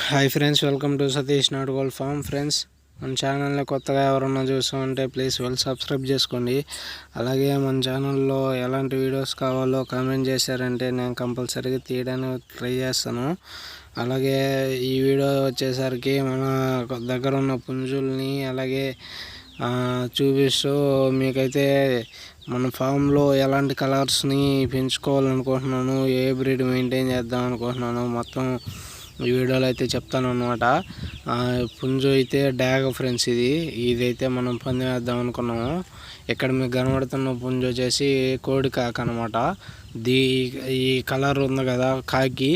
Hi friends, welcome to Satish Natukol farm. Friends, మన ఛానల్ని కొత్తగా ఎవరన్నా చూసామంటే ప్లీజ్ సబ్స్క్రైబ్ చేసుకోండి. అలాగే మన ఛానల్లో ఎలాంటి వీడియోస్ కావాలో కామెంట్ చేశారంటే నేను కంపల్సరీగా తీయడానికి ట్రై చేస్తాను. అలాగే ఈ వీడియో వచ్చేసరికి మన దగ్గర ఉన్న పుంజుల్ని అలాగే చూపిస్తూ మీకైతే మన ఫామ్లో ఎలాంటి కలర్స్ని పెంచుకోవాలనుకుంటున్నాను, ఏ బ్రీడ్ మెయింటైన్ చేద్దాం అనుకుంటున్నాను మొత్తం ఈ వీడియోలో అయితే చెప్తాను అన్నమాట. పుంజు అయితే డాగ్ ఫ్రెండ్స్, ఇదైతే మనం పందెం వేద్దాం అనుకున్నాము. ఇక్కడ మీకు కనబడుతున్న పుంజు వచ్చేసి కోడి కాక అనమాట. ఈ కలర్ ఉంది కదా కాకి,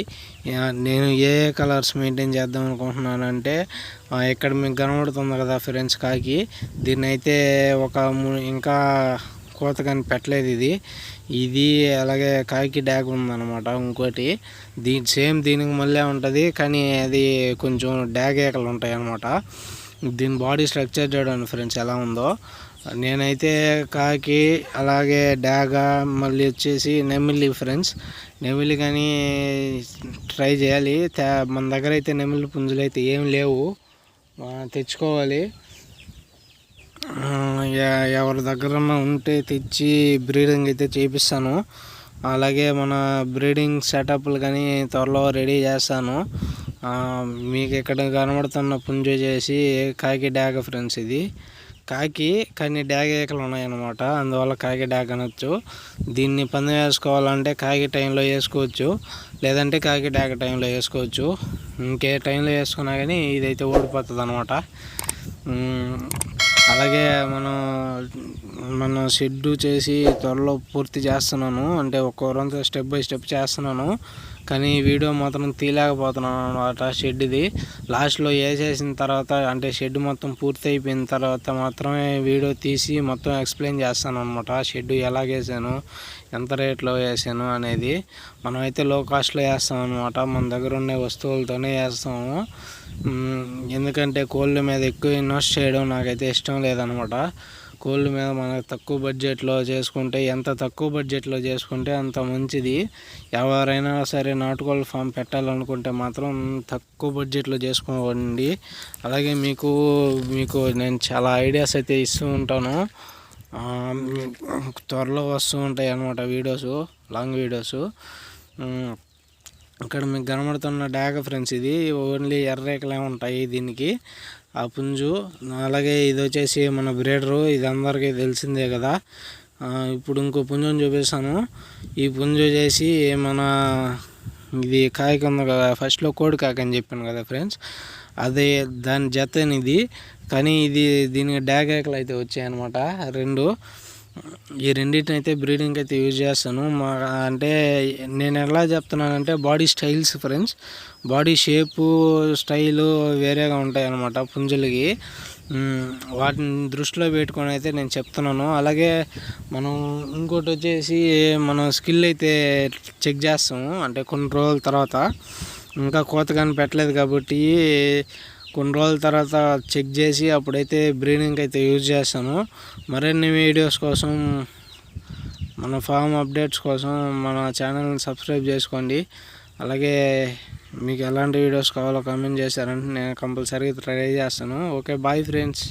నేను ఏ కలర్స్ మెయింటైన్ చేద్దాం అనుకుంటున్నానంటే ఇక్కడ మీకు కనబడుతుంది కదా ఫ్రెండ్స్ కాకి, దీన్ని అయితే ఇంకా కోత కానీ పెట్టలేదు. ఇది అలాగే కాకి డాగ్ ఉందన్నమాట. ఇంకోటి దీనికి మళ్ళీ ఉంటుంది, కానీ అది కొంచెం డాగ్ ఏకలు ఉంటాయి అన్నమాట. దీని బాడీ స్ట్రక్చర్ చూడండి ఫ్రెండ్స్ ఎలా ఉందో. నేనైతే కాకి అలాగే డాగా మళ్ళీ వచ్చేసి నెమిలి ఫ్రెండ్స్, నెమిలి కానీ ట్రై చేయాలి. మన దగ్గర అయితే నెమిలి పుంజులు అయితే ఏం లేవు, తెచ్చుకోవాలి. ఎవరి దగ్గర ఉంటే తెచ్చి బ్రీడింగ్ అయితే చేపిస్తాను. అలాగే మన బ్రీడింగ్ సెటప్లు కానీ త్వరలో రెడీ చేస్తాను. మీకు ఇక్కడ కనబడుతున్న పుంజు చేసి కాకి డాగ్ ఫ్రెండ్స్, ఇది కాకి కానీ డాగ్ ఏకలు ఉన్నాయన్నమాట, అందువల్ల కాకి డాగ్ అనొచ్చు. దీన్ని పందెం వేసుకోవాలంటే కాకి టైంలో వేసుకోవచ్చు, లేదంటే కాకి డాగ్ టైంలో వేసుకోవచ్చు. ఇంకే టైంలో వేసుకున్నా కానీ ఇదైతే ఓడిపోతుంది అనమాట. అలాగే మనం షెడ్డు చేసి త్వరలో పూర్తి చేస్తున్నాను, అంటే ఒక్కొరంతా స్టెప్ బై స్టెప్ చేస్తున్నాను. కానీ వీడియో మాత్రం తీయలేకపోతున్నాను అనమాట. షెడ్ది లాస్ట్లో వేసేసిన తర్వాత, అంటే షెడ్ మొత్తం పూర్తి అయిపోయిన తర్వాత మాత్రమే వీడియో తీసి మొత్తం ఎక్స్ప్లెయిన్ చేస్తాను అనమాట. షెడ్ ఎలాగేసాను, ఎంత రేట్లో వేసాను అనేది. మనమైతే లో కాస్ట్లో వేస్తాం అనమాట, మన దగ్గర ఉండే వస్తువులతోనే వేస్తాము. ఎందుకంటే కోళ్ళ మీద ఎక్కువ ఇన్వెస్ట్ చేయడం నాకైతే ఇష్టం లేదనమాట. కోళ్ళ మీద మనకు తక్కువ బడ్జెట్లో చేసుకుంటే, ఎంత తక్కువ బడ్జెట్లో చేసుకుంటే అంత మంచిది. ఎవరైనా సరే నాటుకోళ్ళ ఫామ్ పెట్టాలనుకుంటే మాత్రం తక్కువ బడ్జెట్లో చేసుకోండి. అలాగే మీకు నేను చాలా ఐడియాస్ అయితే ఇస్తూ ఉంటాను. త్వరలో వస్తూ ఉంటాయి అన్నమాట వీడియోస్, లాంగ్ వీడియోస్. ఇక్కడ మీకు కనబడుతున్న డాగ్ ఫ్రెండ్స్, ఇది ఓన్లీ ఎర్రేకలే ఉంటాయి దీనికి, ఆ పుంజు. అలాగే ఇది వచ్చేసి మన బ్రీడరు, ఇది అందరికీ తెలిసిందే కదా. ఇప్పుడు ఇంకో పుంజుని చూపిస్తాను. ఈ పుంజు వచ్చేసి ఇది కాకి ఉంది కదా, ఫస్ట్లో కోడి కాకి అని చెప్పాను కదా ఫ్రెండ్స్, అదే దాని జతనిది. కానీ దీనికి డాగ్ ఏకలు అయితే వచ్చాయన్నమాట రెండు. ఈ రెండింటిని అయితే బ్రీడింగ్ అయితే యూజ్ చేస్తాను. అంటే నేను ఎలా చెప్తున్నానంటే body styles friends, body shape style వేరేగా ఉంటాయి అన్నమాట పుంజులకి. వాటిని దృష్టిలో పెట్టుకొని అయితే నేను చెప్తున్నాను. అలాగే మనం ఇంకోటి వచ్చేసి మనం స్కిల్ అయితే చెక్ చేస్తాము, అంటే కొన్ని రోజుల తర్వాత. ఇంకా కోత కానీ పెట్టలేదు కాబట్టి కొన్ని రోజుల తర్వాత చెక్ చేసి అప్పుడైతే బ్రీడింగ్ అయితే యూజ్ చేస్తాను. మరిన్ని వీడియోస్ కోసం, మన ఫామ్ అప్డేట్స్ కోసం మన ఛానల్ని సబ్స్క్రైబ్ చేసుకోండి. అలాగే మీకు ఎలాంటి వీడియోస్ కావాలో కామెంట్ చేశారంటే నేను కంపల్సరీగా ట్రై చేస్తాను. Okay, bye friends.